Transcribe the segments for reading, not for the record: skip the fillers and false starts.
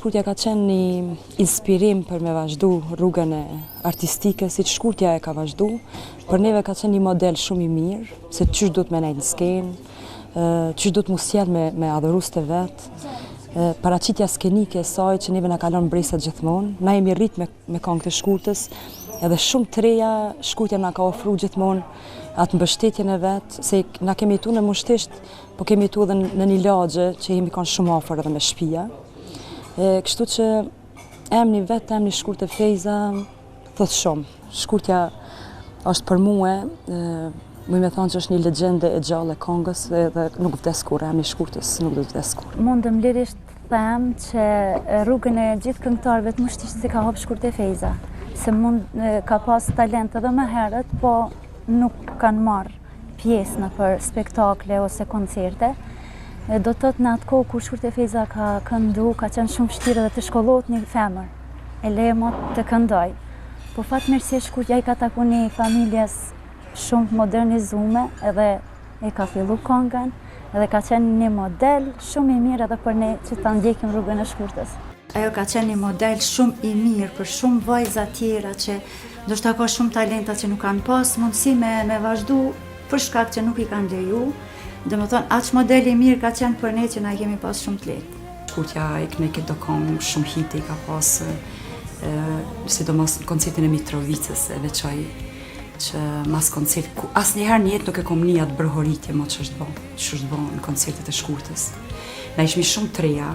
Shkurtja ka qenë një inspirim për me vazhdu rrugën e artistike, si që Shkurtja e ka vazhdu. Për neve ka qenë një model shumë i mirë, se qysh duhet me nejtë në skenë, qysh duhet mu sjell me adhurus të vetë, paraqitja skenike e saj që neve na kalon bresa gjithmonë. Na jemi rrit me këngë të Shkurtës, edhe shumë të reja Shkurtja na ka ofru gjithmonë atë mbështetjen e vetë, se na kemi jetu në Mushtisht, po kemi jetu edhe në një lagje që jemi kanë shumë afër edhe me shtëpia. Kështu që emni vetë, emni Shkurtë Fejza, thot shumë. Shkurtja është për mua, më me thonë që është një legjende e gjallë e këngës dhe nuk vdes kur, emni Shkurtës nuk do të vdes kur. Mundëm lirisht them që rrugën e gjithë këngëtarëve të Mushtishtit si ka hap Shkurtë Fejza, se ka pas talent edhe më herët, po nuk kanë marrë pjesë në për spektakle ose koncerte. Do të thotë në atë kohë kur Shkurtë Fejza ka këndu, ka qenë shumë vështirë dhe të shkollohet një femër, e lemot të këndoj. Po fatmirësisht Shkurtja i ka taku një familjes shumë modernizume edhe e ka fillu këngën edhe ka qenë një model shumë i mirë edhe për ne që ta ndjekim rrugën e Shkurtës. Ajo ka qenë një model shumë i mirë për shumë vajza tjera që ndoshta ka shumë talenta që nuk kanë pas mundësi me vazhdu për shkak që nuk i kanë leju. Dhe më thonë, aq modeli mirë ka qenë për ne që na kemi pas shumë të lehtë. Shkurtja i këne këtë do këngë shumë hiti ka pas, sidomos në koncertin e Mitrovicës e veçoj që mas koncert, ku asë njëherë një jetë nuk e kom një atë bërhoritje mo që është bo në koncertet e Shkurtës. Na ishmi shumë të reja,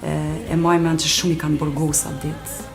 e majme anë që shumë i kanë burgos atë ditë.